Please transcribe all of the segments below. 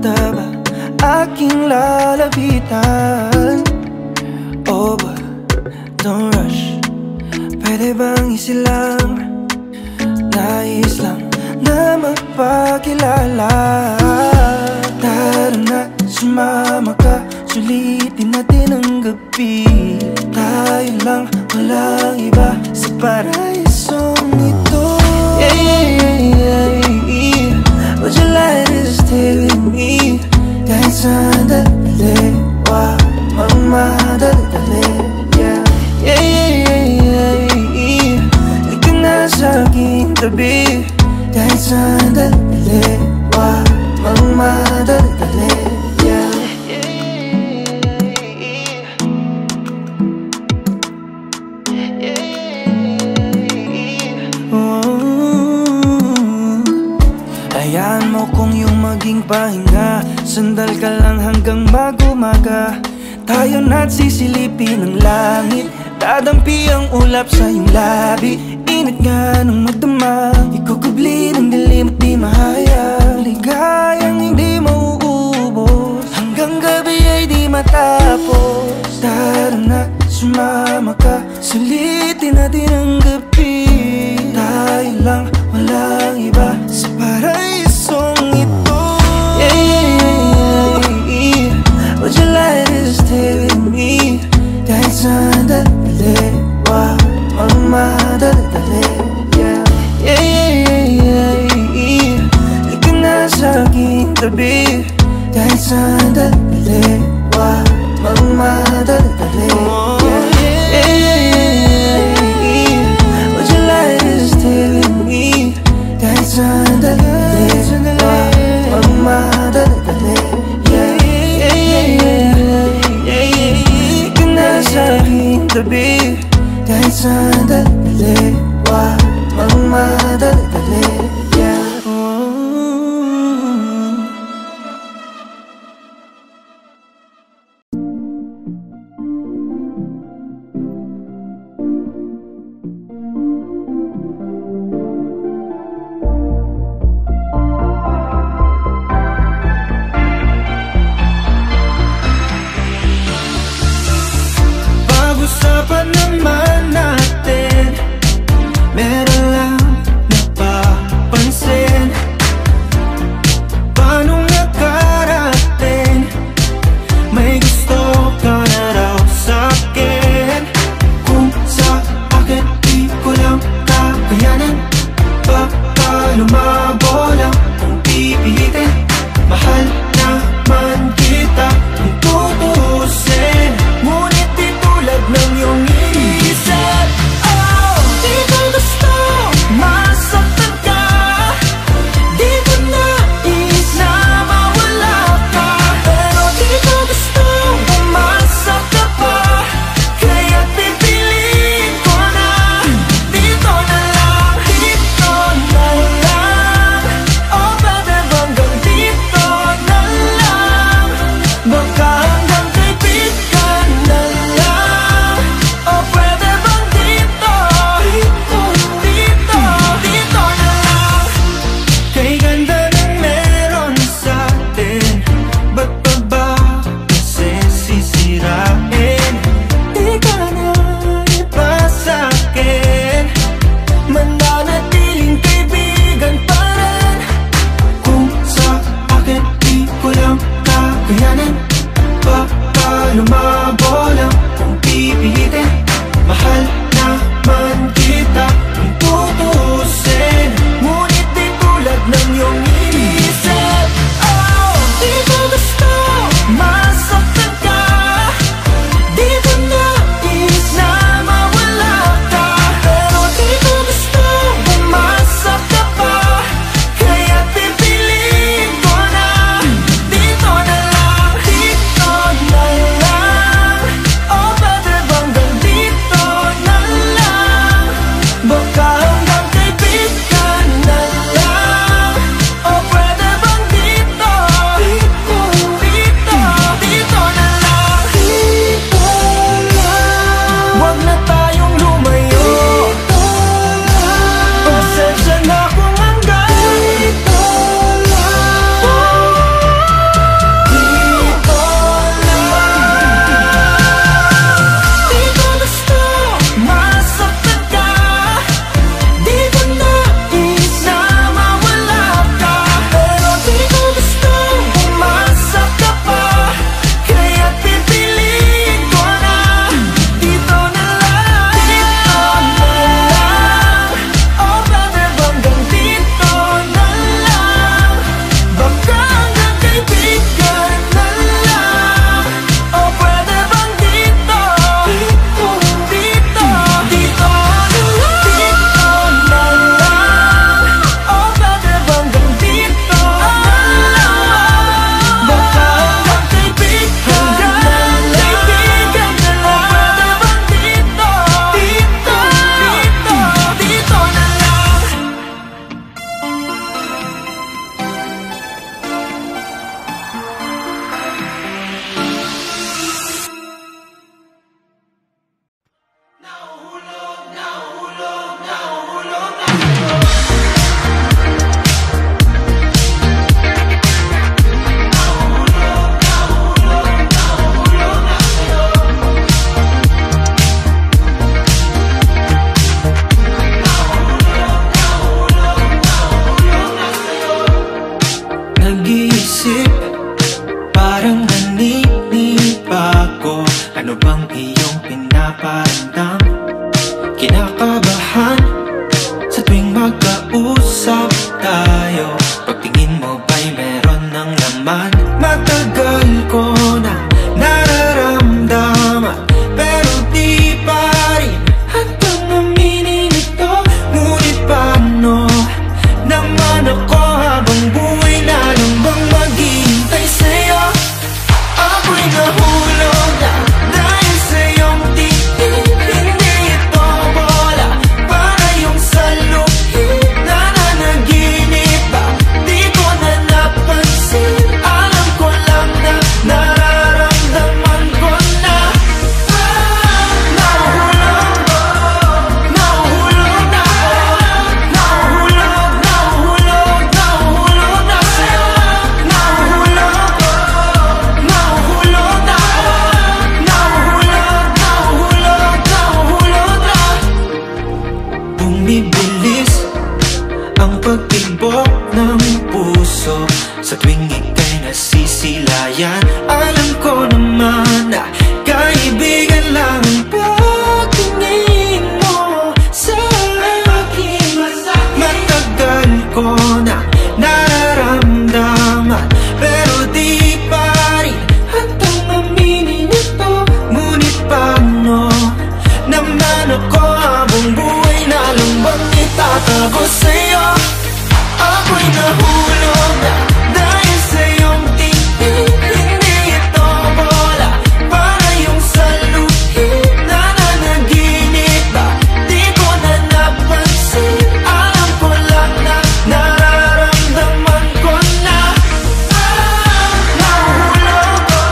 kita ba aking lalapitan? Oh, but don't rush. Pwede bang isilang? Nais lang na magpakilala. Tara na, sumama ka, sulitin natin ang gabi. Tayo lang, walang iba sa paraisong ito. Yeah, yeah, yeah, yeah. Would you like to stay with me? Kahit sandali, wag magmadali. Yeah, yeah, yeah, yeah, yeah. Halika na sa aking tabi. Kahit sandali, wag magmadali. Yeah. Hayaan mo kung yung maging pahinga. Sandal ka lang hanggang mag-umaga. Tayo na't sisilipin ang langit. Dadampi ang ulap sa iyong labi. Init nga ng magdama. Ikukubli ng dilim at di mahayag. Ligayang hindi mauubos. Hanggang gabi ay di matapos. Tara na, sumama ka, sulitin natin ang gabi. Tayo lang, walang iba sa paraisong ito. Yeah, yeah, yeah, yeah. Would you like to stay with me? Kahit sandali, wag magmadali. Yeah, yeah, yeah, yeah, yeah. Halika na sa aking tabi. Kahit sandali, wag magmadali. Yeah, yeah, yeah, yeah, yeah. Would you like to stay with me? Kahit sandali, wag magmadali. Yeah, yeah, yeah, yeah, yeah, yeah. Halika na sa aking tabi. Kahit sandali, wag magmadali. Yeah. Pag-usapan naman natin Parang naninip ako. Ano bang iyong pinaparamdam? Kinakabahan sa tuwing magkausap tayo. Pagtingin mo ba'y meron ng laman? Matagal ko na nararamdaman, pero di pa rin hanggang aminin ito. Ngunit paano naman ako habang buhay na lang bang maghihintay sa'yo? Ako'y nahulog na dahil sa iyong titig. Hindi ito bola, para yung saluhin na nanaginip ba? Di ko na napansin, alam ko lang na nararamdaman ko na. Nahuhulog na sa'yo. Bumibilis ang pagtibok ng puso sa tuwing ika'y nasisilayan. Alam ko naman na kaibigan lang ang pagtingin mo sa akin. Matagal ko na nararamdaman, pero di pa rin hanggang aminin ito. Ngunit paano naman ako habang buhay na lang bang itatago sa'yo? Ako'y nahulog na dahil sa iyong titig. Hindi ito bola, para yung saluhin na nanaginip ba? Di ko na napansin, alam ko lang na nararamdaman ko na. Nahuhulog na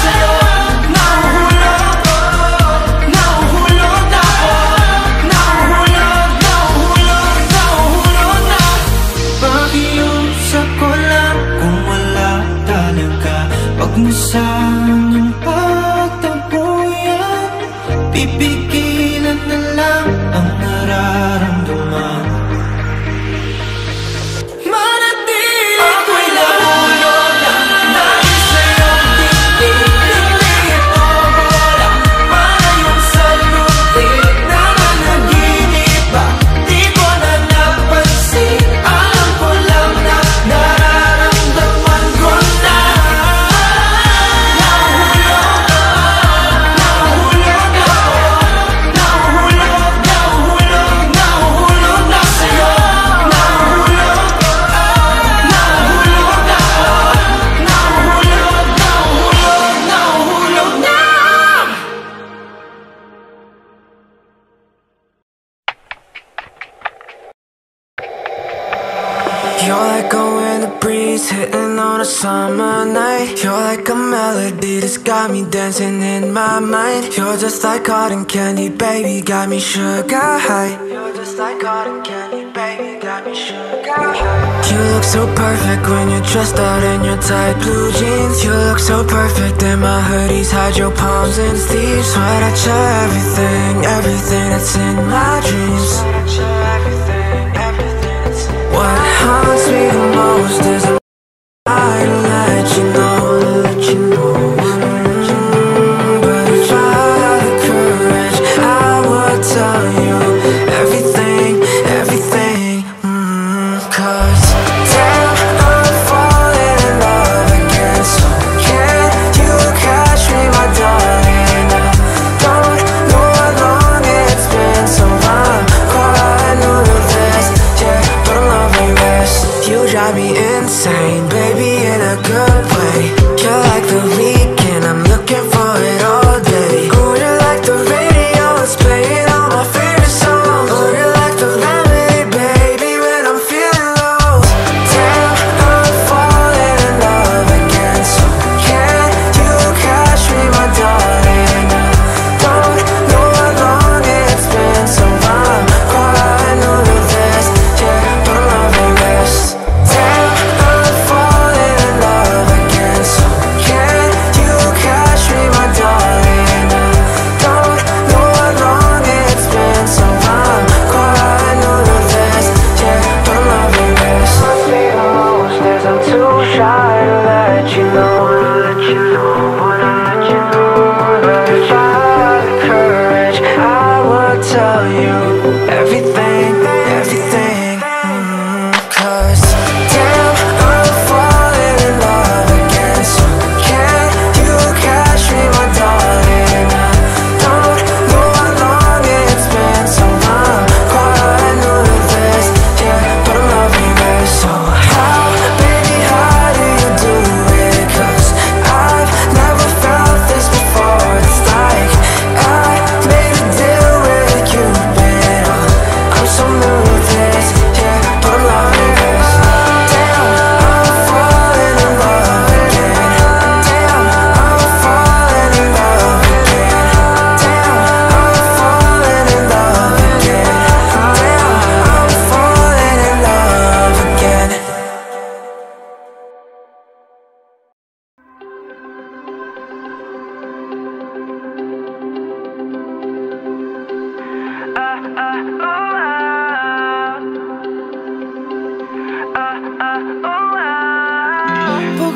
sa'yo. Pakiusap ko lang kung wala talaga, wag mo sanang pagtabuyan. Pipigilan na lang ang nararamdaman. Manatili ako'y nahulog na dahil sa iyong titig. Hindi ito bola, para yung saluhin na nanaginip ba? Di ko na napansin, alam ko lang na nararamdaman ko na. Nahuhulog na sa'yo. Nahuhulog na. You're like a winter breeze hitting on a summer night. You're like a melody that's got me dancing in my mind. You're just like cotton candy, baby, got me sugar high. You're just like cotton candy, baby, got me sugar high. You look so perfect when you're dressed out in your tight blue jeans. You look so perfect in my hoodies, hide your palms and sleeves. Sweat at you everything, everything that's in my dreams. What haunts me the most is I let you know, but if I had the courage, I would tell you everything, everything. 'Cause damn, I'm falling in love again. So can you catch me, my darling? I don't know how long it's been, so I'm quite new to this, yeah, but I'm loving this. You drive me insane.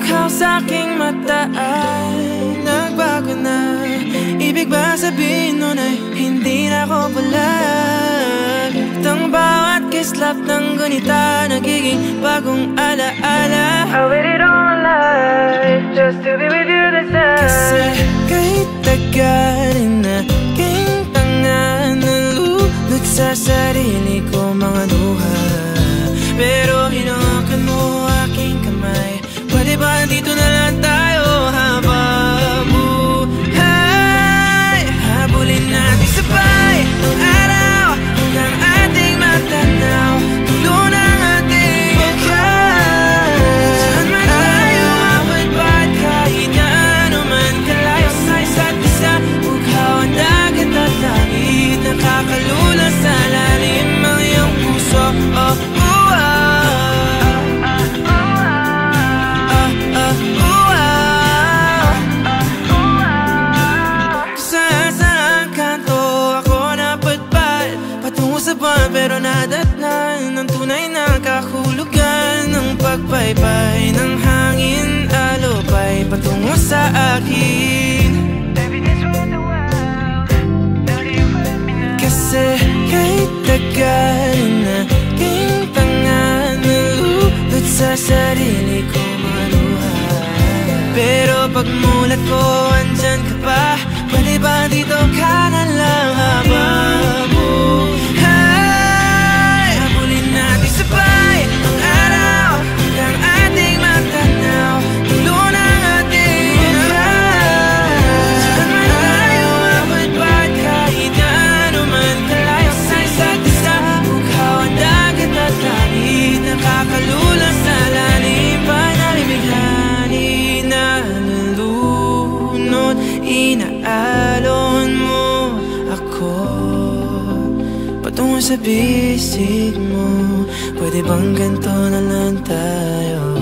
Bukhaw sa'king mata ay nagbago na. Ibig ba sabihin nun ay hindi na ako palag? Tang bawat kislap ng gunita nagiging bagong alaala. I waited all my life just to be with you this time. Kasi kahit tagal na king tanga, nalulot sa sarili ko mga luha. Pero hinawakan mo aking kamay. Pwede ba dito na lang tayo habang buhay? Habulin natin sabay ang araw hanggang ating matanaw. Tulo ng ating buhay. Saan man tayo mapagpat kahit na ano man kalayo sa isa't isa. Bughaw ang dagat at langit, nakakalula sa lalim ang iyong puso. Pero nadatnan ng tunay na kahulugan ng pagpaypay ng hangin, alupay patungo sa akin. Kasi kahit tagal na king tanga, nalulot sa sarili ko mga luha. Pero pagmulat ko andyan ka pa. Pwede ba dito ka na lang habang sabay ang araw hanggang ating matanaw. Tulo ng ating buhay. Saan man tayo mapagpat kahit na ano man kalayo sa isa't isa. Bughaw ang dagat at langit, nakakalula sa lalim. Panalibighani na nalulunod, inaalon mo ako patungo sa bisig mo. Pwede bang ganito na lang tayo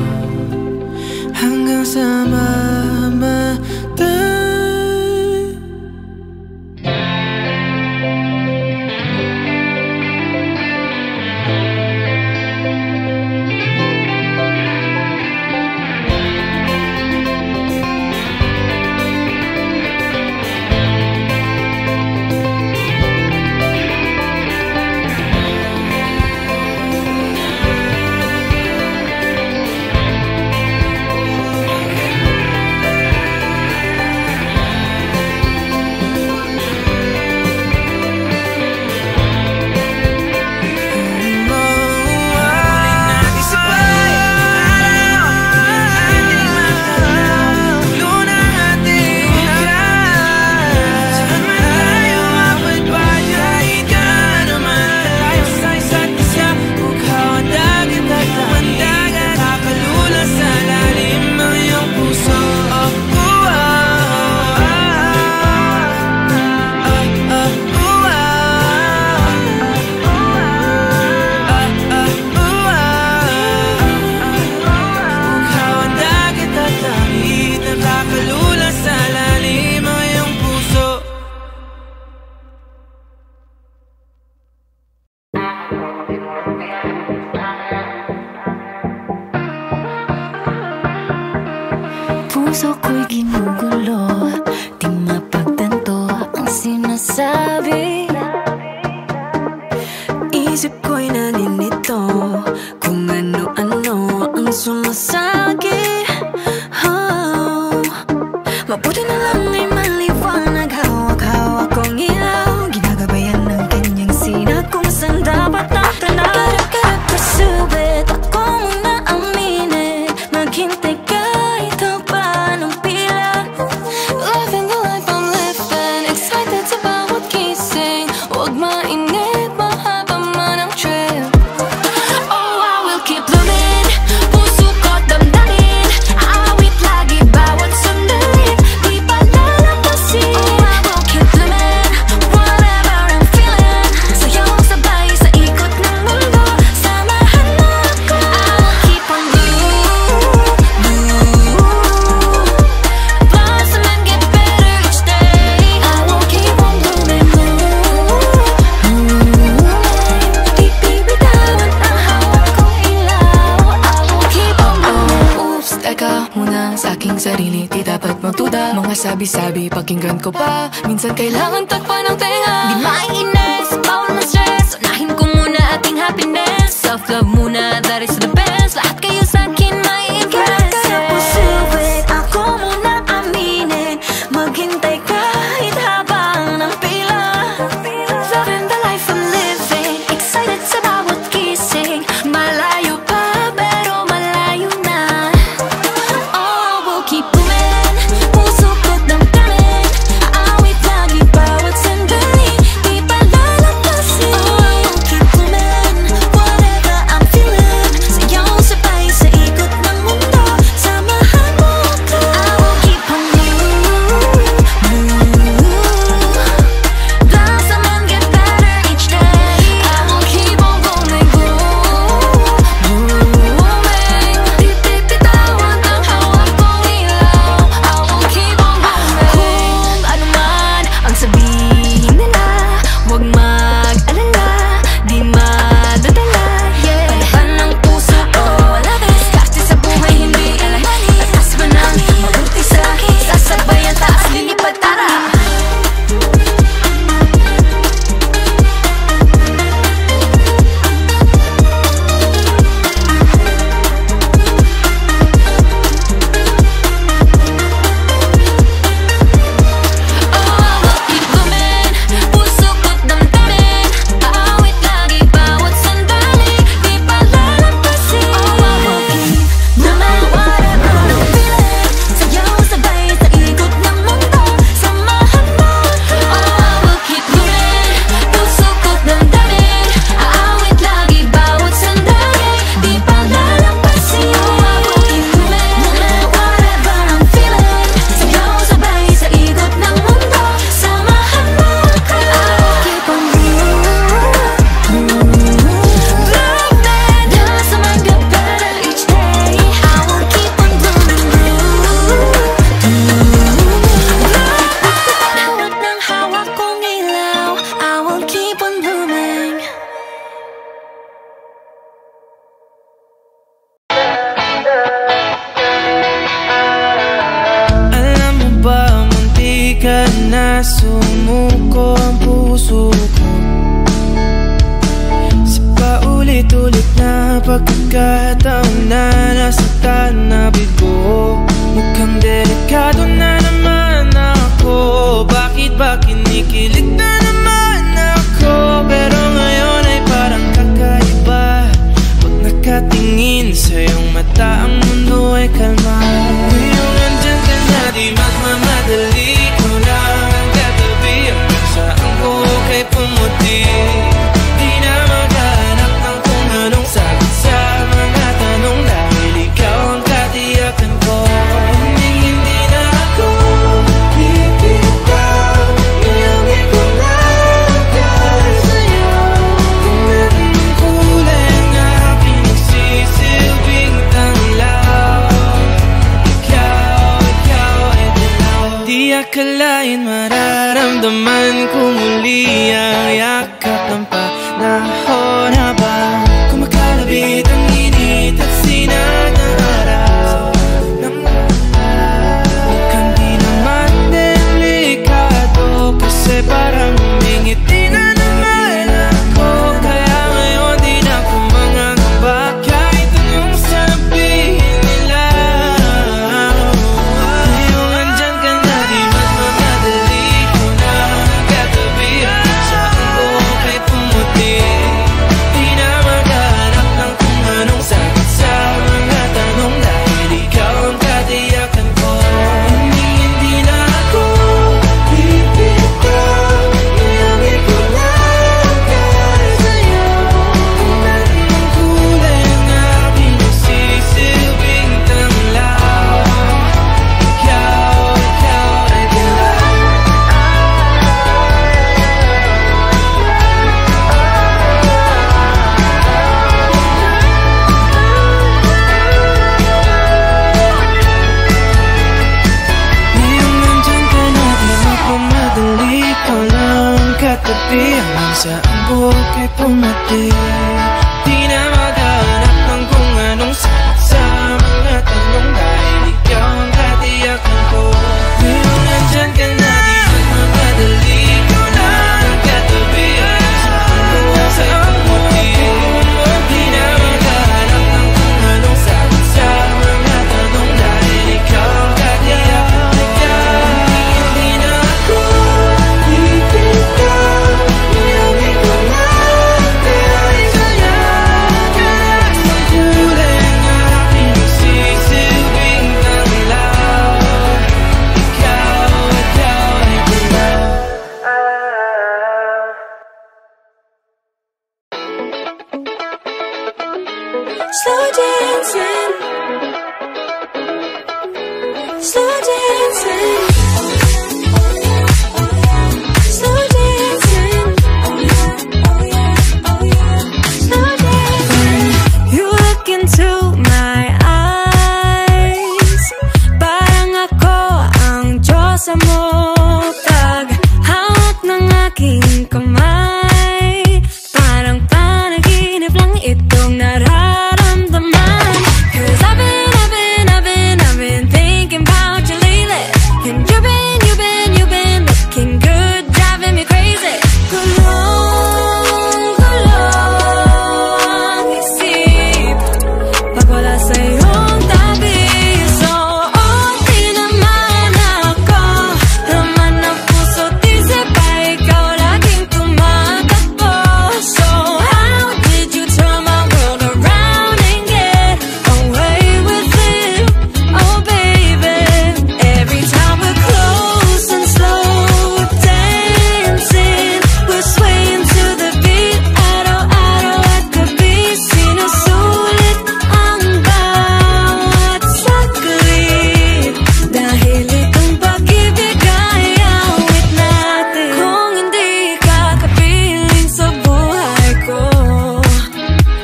hanggang sa mamatay? Puso ko'y ginugulo, di mapagtanto ang sinasabi. Isip ko'y naninito kung ano-ano ang sumasagi. Mabuti na lang ay maliwanag, hawak-hawak kong ilaw. Ginagabayan ng kanyang sinag kung saan dapat natanaw. Gotta pursue it, ako muna aminin. Maghintay kahit haba ng pila. Living the life I'm living, excited sa bawat gising. Huwag mainip, mahaba man ang trip. Oh, sarili, di dapat magduda. Mga sabi-sabi, pakinggan ko pa. Minsan kailangan takpan ng tenga. Di maiinis, bawal na stress. Unahin ko muna ating happiness. Self-love muna, that is the best. Lahat kayo sa'kin may impress. Kaya pusulit, ako muna aminin. Maghintay kahit habang ng pila. Loving the life I'm living, excited sa bawat gising. Malayo pa, pero malayo na. Oh, we'll keep moving. Puso ko't damdamin. Aawit lagi bawat sandali. Di pa lalampasin. Oh, we'll keep moving. Whatever I'm feeling. Sayaw sabay sa ikot ng mundo. Samahan mo ako. I will keep on moving. Blossom and get better each day. I will keep on going, Tip-tip tawag ang hawak kong ilaw. I will keep on going. Kung ano man ang sabihin nila, huwag mag-alala, di madadala. Palaban ng puso ko, wala diskarte sa buhay, hindi alamani. Tatas ba nang mabuti sa akin? Sasabay ang taas, lilipad tara. Puso ko't damdamin. Aawit lagi bawat sandali. Di pa lalampasin. Naman whatever I'm feeling. Sayaw sabay sa ikot ng mundo. Samahan mo ako. I will keep moving. Puso ko't damdamin. Aawit lagi bawat sandali. Di pa lalampasin. I will keep moving. Whatever I'm feeling. Sayaw sabay sa ikot ng mundo. Samahan mo ako. I will keep on Blossom and get better each day. I will keep on Hawak ng hawak kong ilaw. I will keep on blooming. Alam mo ba, munti ka na sumuko ang puso ko. Sa paulit-ulit na pagkakataon na nasaktan na bigo. Mukhang delikado na naman ako. Bakit ba kinikilig na naman ako? Pero ngayon ay parang kakaiba. Pag nakatingin sa iyong mata, ang mundo ay kalma. Ngayong andyan ka na, di magmamadali. Ikaw lang ang katabi, hanggang saan ko kay pumuti. Di na maghahanap ng kung anong sagot sa mga tanong, dahil ikaw ang katiyakan ko. Hindi na ako bibitaw. Ngayong ikaw slow dancing, slow dancing, slow dancing, slow dancing. You look into my eyes, parang ako ang Diyosa mo. Paghawak ng aking kamay, parang panaginip lang itong nararamdaman. 'Cause I've been thinking about you lately. And you've been looking good, driving me crazy. Gulong isip pag wala sa'yong tabi. So okay naman ako, laman ng puso't isip ay ikaw laging tumatakbo. So how did you turn my world around and get away with it? Oh baby, every time we're close and slow dancing, we're swaying to the beat. Araw-araw at gabi, sinusulit ang bawat saglit. Dahil itong pag-ibig ay awit natin. Kung hindi ka kapiling sa buhay ko,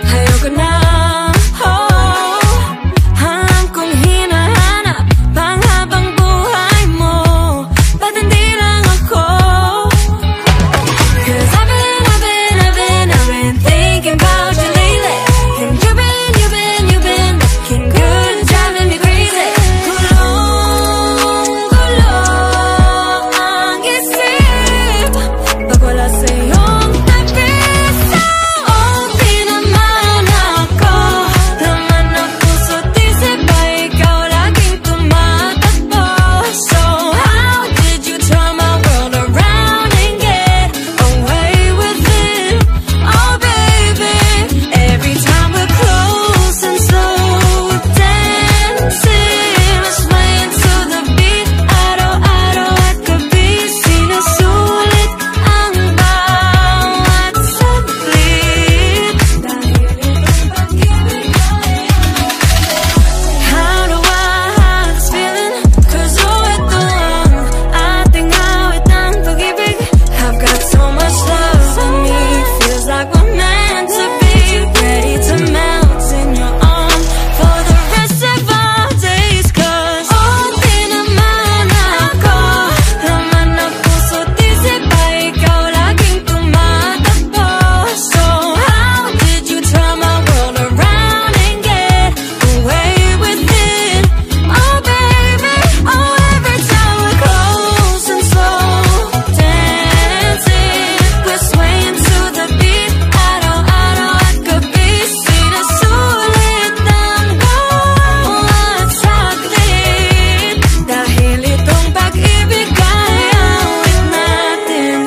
ayoko na. Alam kong hinahanap panghabang buhay mo, ba't hindi lang ako? 'Cause I've been thinking about you lately. And you've been looking good, driving me crazy. Gulong ang isip pag wala sa'yong tabi. So okay naman ako, laman ng puso't isip ay ikaw laging tumatakbo. So how did you turn my world around and get away with it? Oh baby, every time we're close and slow dancing, we're swaying to the beat. Araw-araw at gabi, sinusulit ang bawat saglit. Dahil itong pag-ibig ay how do I have this feeling? 'Cause oh, ito ang ating awit ng pag-ibig. I've got so much love in me, feels like we're meant to be. Ready to melt in your arm for the rest of our days. 'Cause okay naman ako, laman ng puso't isip ay ikaw laging tumatakbo. So how did you turn my world around and get away with it? Oh baby, oh every time we're close and slow dancing, we're swaying to the beat. Araw-araw at gabi, sinusulit ang bawat saglit. Dahil itong pag-ibig ay awit natin.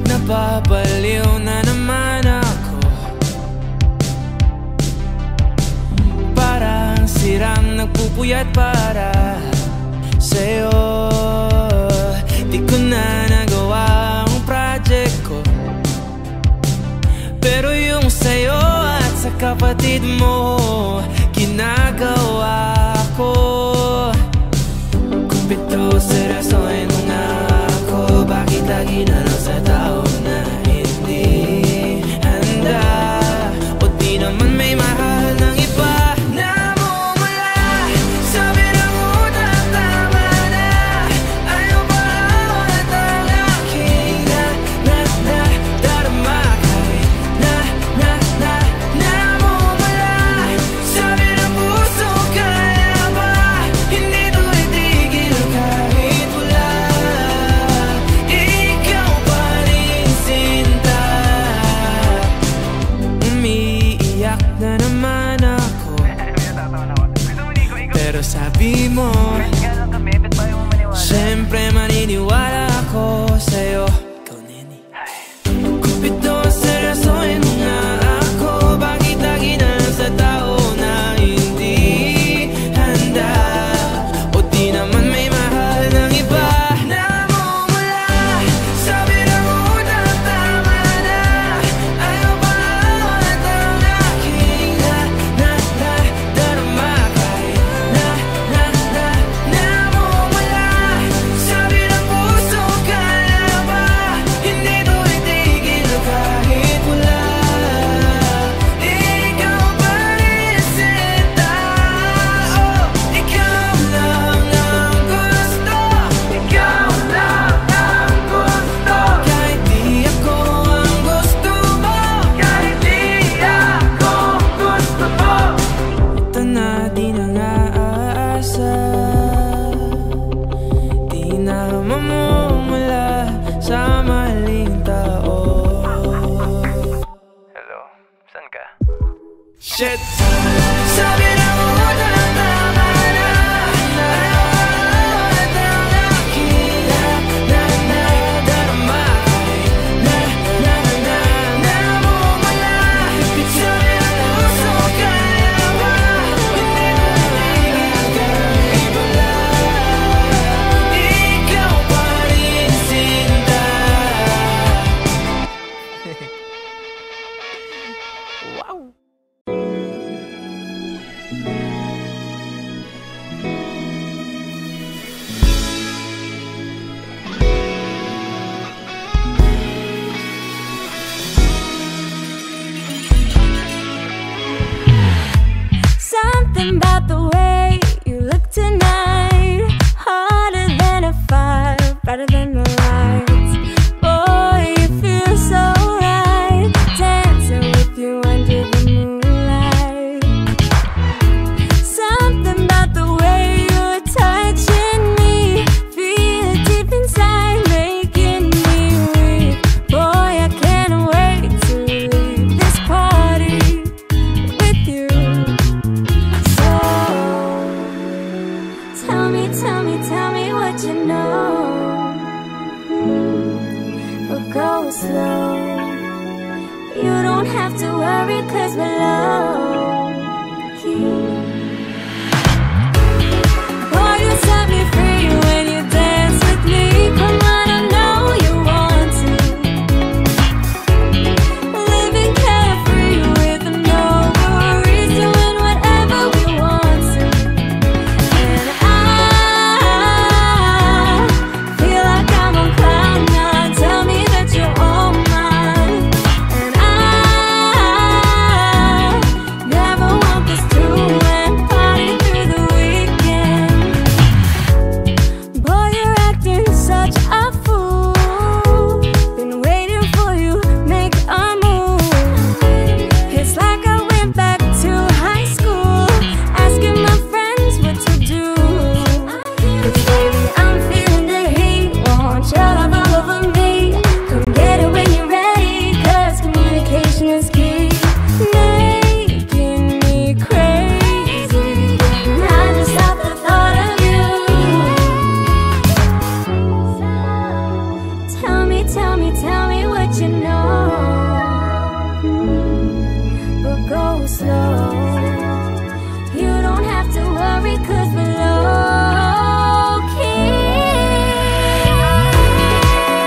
Napapaliw na naman ako, parang sirang nagpupuyat para sa'yo. Di ko na nagawa ang project ko, pero yung sa'yo at sa kapatid mo ginagawa ko. Kumpito sa rason nung ako, bakit lagi na lang sa tao na hindi handa? O di naman may mahal ng iba na mumula. Sabi ng utak, tama na. Ayaw pa ulit ang aking darama. Kahit na mumula. Sabi ng puso, kaya ba hindi to itigil kahit wala? Ikaw pa rin sinta. Umiiyak na naman ako, pero sabi mo siyempre maniniwala ako sa'yo. Ikaw, neni. Kupito sa rason nga ako, bakit lagi na sa tao na hindi sabi na ito lang tama na. Kilap na nadarama ko'y namumula. Sabi ng puso, kaya ba? Hindi mo nagagawin wala. Ikaw pa rin sinta. Wow! Something about the way you look tonight, harder than a fire, brighter than the lights. Boy, you feel so right, dancing with you under the moonlight. Something about the way you're touching me, feel it deep inside, making me weak. Boy, I can't wait to leave this party with you. So tell me what you know. But go slow. You don't have to worry, 'cause we're low key. Boy, you set me free when you dance with me. Come on, I know you want to. Living carefree with no worries, doing whatever we want to. And I feel like I'm on cloud nine. Tell me that you're all mine. And I never want this to end. Party through the weekend. Boy, you're acting such a fool. Been waiting for you, make a move. It's like I went back to high school, asking my friends what to do. 'Cause baby, I'm feeling the heat, want your love all over me. Come get it when you're ready, 'cause communication is key. Making me crazy, and I just love the thought of you. Tell me what you know. But go slow. You don't have to worry, 'cause we're low key.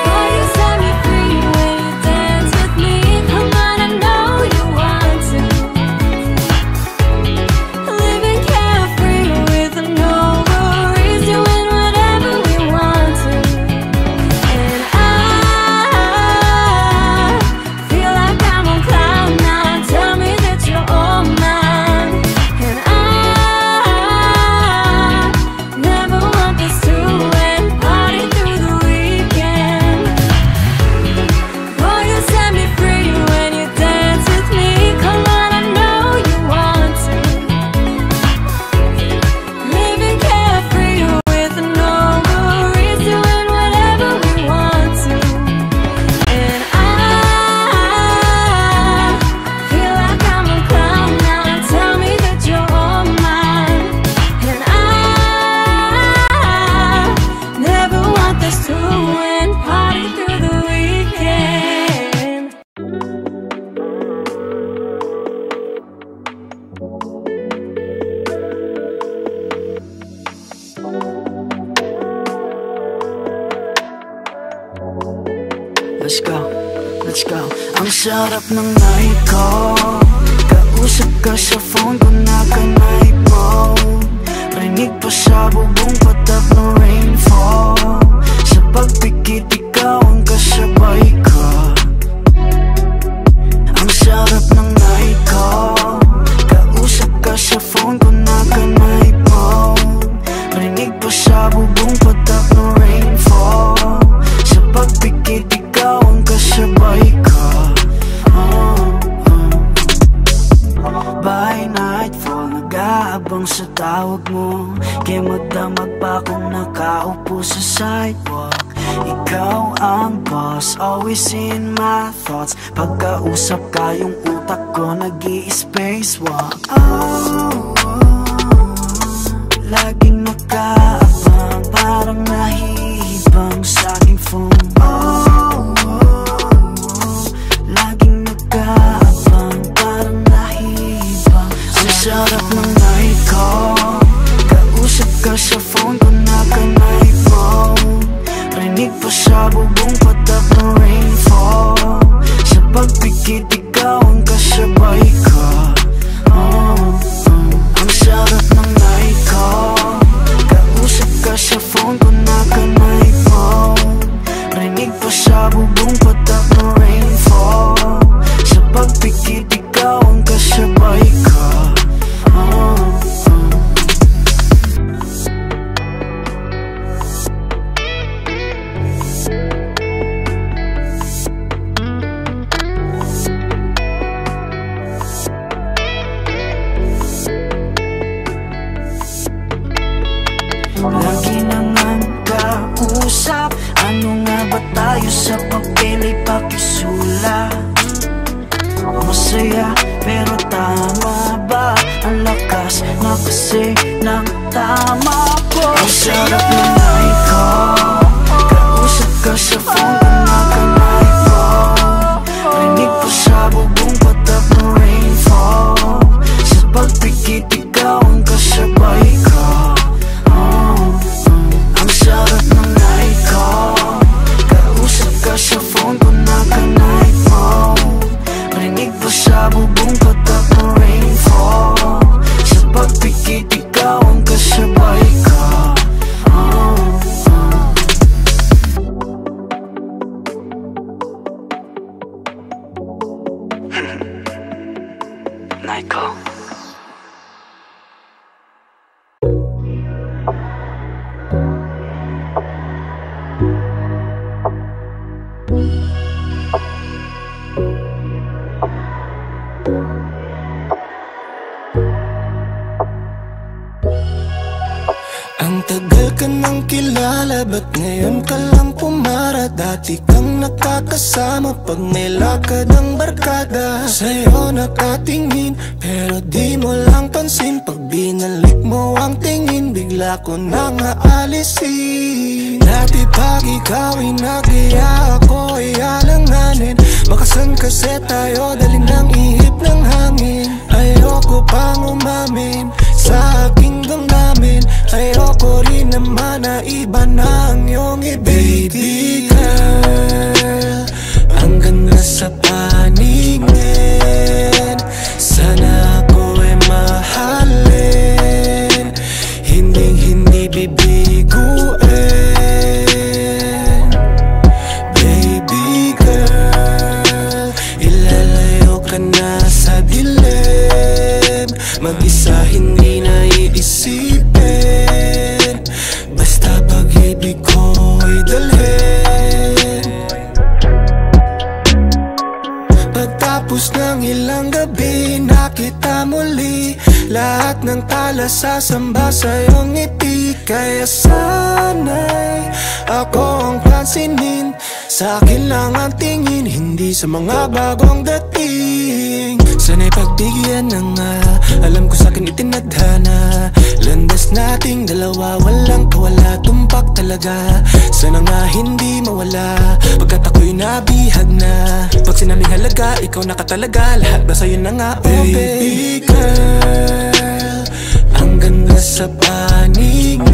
Boy, you set me free when you dance with me. Come on, I know you want to. Living carefree with no worries, doing whatever we want to. And I feel like I'm on cloud nine. Tell me that you're all mine. And I never want this to end. Party through the weekend. Boy, you set me free when you dance with me. Come on, I know you want to. Living carefree with no worries, doing whatever we want to. And I feel like I'm on cloud nine. Tell me that you're all mine. And I never want this to end. Party through the weekend. Let's go. Ang sarap ng night ko. Kausap ka sa phone ko na kanay mo. Rinig pa sa bubong patap ng rainfall. Sa pagpikit ikaw ang kasabay ko. Ang sarap ng night ko. Kausap ka sa phone ko na kanay mo. Rinig pa sa bubong patap ng rainfall. Sa pagpikit ikaw ang kasabay ko. By nightfall, nag-aabang sa tawag mo. Kaya magdamag pa kung nakaupo sa sidewalk. Ikaw ang boss, always in my thoughts. Pagkausap ka, yung utak ko nag-i-spacewalk. Oh, ng night call. Kausap ka sa phone ko na kanay phone. Rinig pa siya bubong patak ng rainfall. Sa pagpikit ikaw ang kasabay ko. Ang sarap ng night call. Kausap ka sa phone ko na kanay phone. Rinig pa siya bubong patak ng rainfall. Sa pagpikit ikaw ang kasabay ko. Lagi nang kausap, ano nga ba tayo sa papel ay pakisulat? Masaya pero tama ba? Ang lakas na kasi ng tama ko. Ang sarap na night call. Kausap ka sa phone ko na kanay phone. Rinig pa siya bubong patak ng rainfall. Sa pagpikit ikaw ang kasabay ko. Ang sarap ng night call. Kausap ka sa phone ko na kanay phone. Rinig pa siya bubong patak ng rainfall. Sa pagpikit ikaw ang kasabay ko. Night call. Ang tagal ka nang kilala, ba't ngayon ka lang pumara? Dati kang nakakasama pag may lakad ng barkada. Sa'yo nakatingin, pero di mo lang pansin. Pag binalik mo ang tingin, bigla ko nang aalisin. Dati pag ikaw ay nagyaya, ako ay alanganin. Makasan kasi tayo, dali ng ihip ng hangin. Ayoko pang umamin sa aking damdamin. Ayoko rin naman na iba na ang iyong baby girl. Ang ganda sa paningin, sana ako ay mahalin. Hindi bibiguin. Baby girl, ilalayo ka na sa dilim. Mag-isa hindi na iisipin. Basta pag-ibig ko ay dalhin. Pagtapos ng ilang gabi, nakita muli. Lahat ng tala sasamba sa iyong ngiti. Kaya sana'y ako ang pansinin. Sa akin lang ang tingin, hindi sa mga bagong dating. Sana'y pagbigyan na nga, alam ko sa'kin itinadhana. Landas nating dalawa, walang kawala, tumpak talaga. Sana nga hindi mawala, pagkat ako'y nabihag na. Pag sinabing halaga, ikaw na ka talaga. Lahat ba sa'yo na nga, oh baby girl. Ang ganda sa paningin,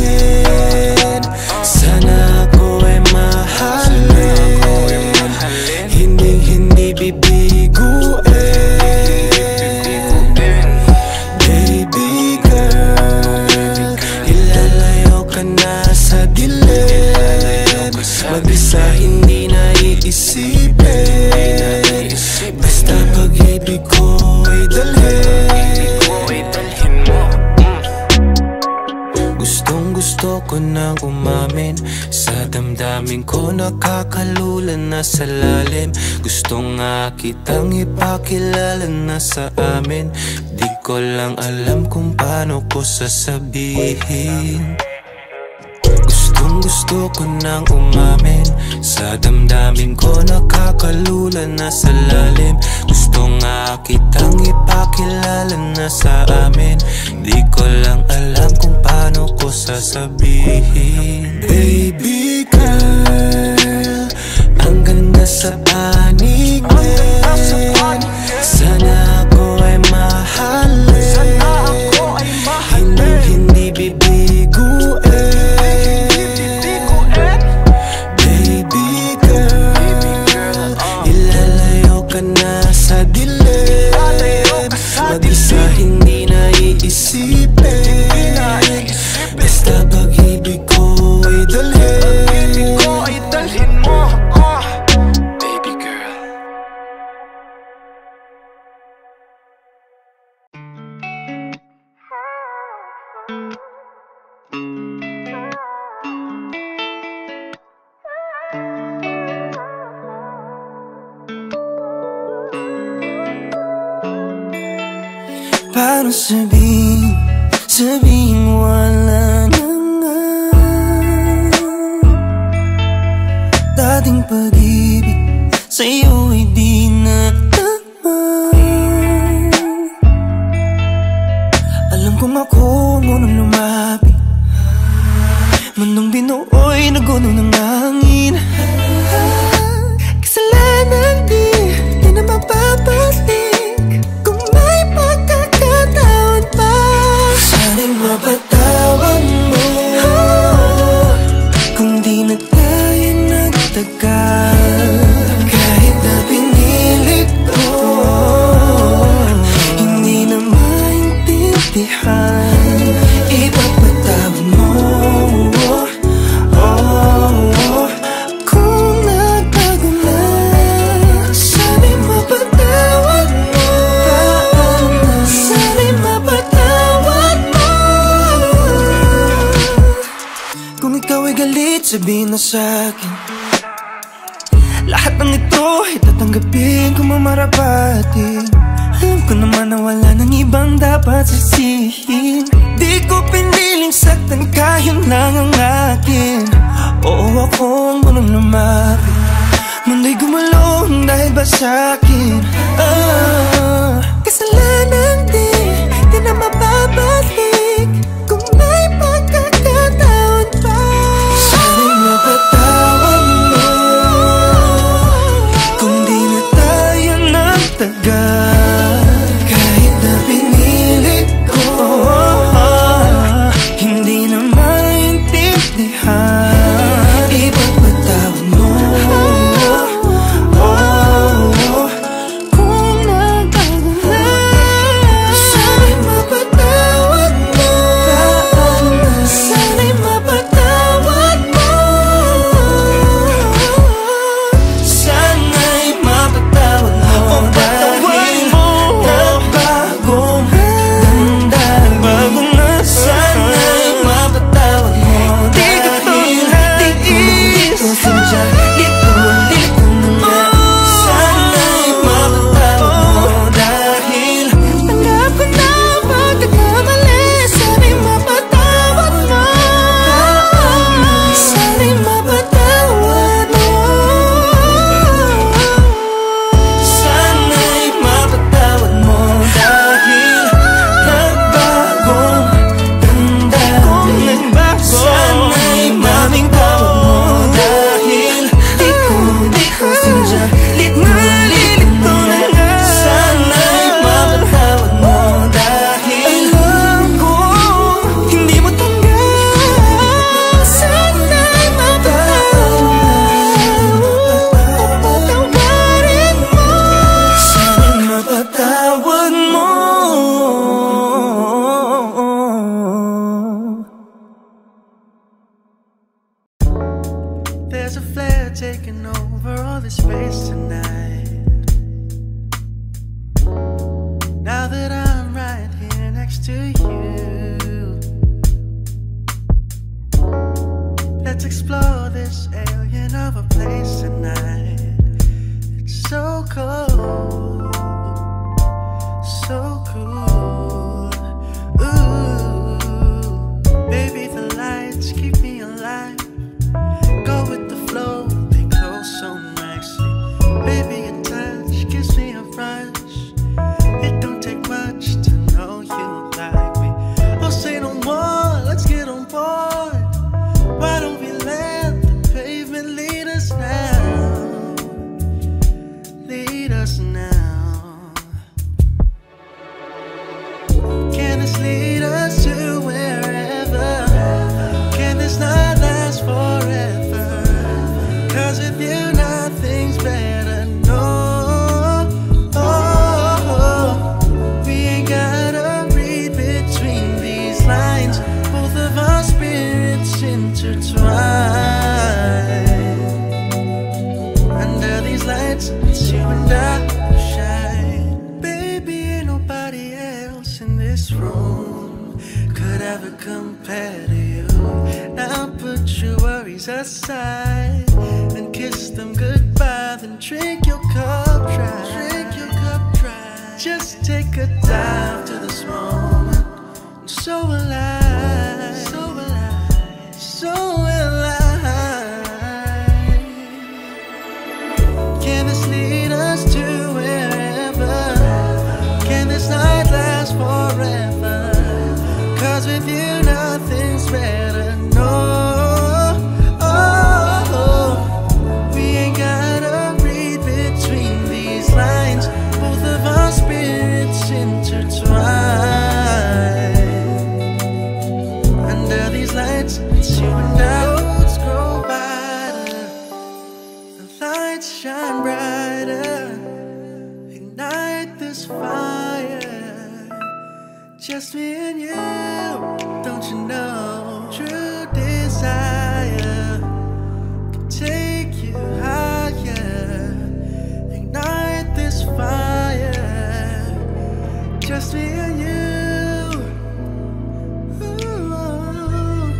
sana ako ay mahalin. Hindi bibiguin. Baby girl, ilalayo ka na sa dilim. Mag-isa hindi na iisipin. Basta pag-ibig ko ay dalhin. Gustong-gusto ko nang umamin sa damdamin ko, nakakalulan na sa lalim. Gusto nga kitang ipakilala na sa amin. Di ko lang alam kung paano ko sasabihin. Gustong-gusto ko nang umamin sa damdamin ko, nakakalulan na sa lalim. Gusto nga kitang ipakilala na sa amin. Di ko lang alam kung paano ko sasabihin. Baby girl, ang ganda sa paningin, sana ako ay mahalin. Paano sabihin wala na nga dating pag-ibig sa'yo'y di na tama. Alam kong ako ngunang lumapit, mundong binuoy naguno ng hangin. Kasalanan di na mapapalik. Mapatawad mo kung di na tayo nagtagal. Kahit na pinilit ko, hindi na maintindihan. Ipapatawad mo, kung nagbago na. Sabi mapatawad mo, sabi mapatawad mo. Kung ikaw ay galit, sabihin na sa'kin. Lahat ng ito ay tatanggapin kung mamarapatin. Alam ko naman na wala nang ibang dapat sisihin. Di ko piniling saktan ka, yun lang ang akin. Oo, ako ang unang lumapit. Mundo'y gumulong dahil ba sa'kin? Kasalanan din na mapapalik. Kung may pagkakataon pa, sana'y mapatawad mo kung di na tayo nagtagal. Kahit na pinilit ko, hindi na maintindihan. Ipagpatawad mo kung nagbago na. Sana'y mapatawad mo, sana'y mapatawad mo, sana'y mapatawad mo. Dahil nagbagong ganda, bago na. Sana'y mapatawad mo dahil di ko sinadya. Lito na nga. Sana'y mapatawad mo dahil tanggap ko na pagkakamali. Sana'y mapatawad mo, sana'y mapatawad mo, sana'y mapatawad mo dahil nagbagong ganda. Sana'y mapatawad mo dahil di ko sinadya. Lito na nga. Sana'y mapatawad mo dahil alam ko hindi mo tanggap. Sana'y mapatawad mo, patawarin mo. Sana'y mapatawad mo. There's a flare taking over all this space tonight. Now that I'm right here next to you, let's explore this alien of a place tonight. It's so cold, so cool. Ooh, baby, the lights keep me alive. Go with the flow, they close so nicely. Baby, your touch gives me a rush. It don't take much to know you like me. Oh, say no more, let's get on board. Why don't we let the pavement lead us now? Lead us now. Can this lead us to wherever? Can this not last forever? 'Cause with you nothing's better, no. We ain't gotta read between these lines. Both of our spirits intertwine. Under these lights, it's you and I who shine. Baby, ain't nobody else in this room could ever compare to you. Now put your worries aside and kiss them goodbye. Then drink your cup dry. Drink your cup dry. Just take a dive to this moment. And so will I. So will I. So will I. Can this lead us to wherever? Can this night last forever? 'Cause with you nothing's better, no. We ain't gotta read between these lines. Both of our spirits intertwine. Under these lights, it's you and I. Roads grow wider, the lights shine brighter. Ignite this fire, just me and you. Don't you know, true desire can take you higher. Ignite this fire, just me and you. Ooh.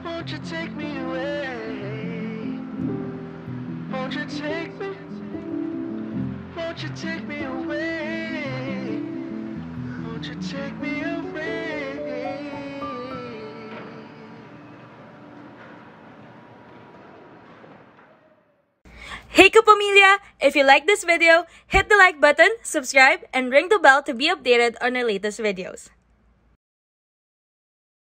Won't you take me away? Won't you take me? Won't you take me away? Won't you take me away? Hey Kapamilya! If you like this video, hit the like button, subscribe, and ring the bell to be updated on our latest videos.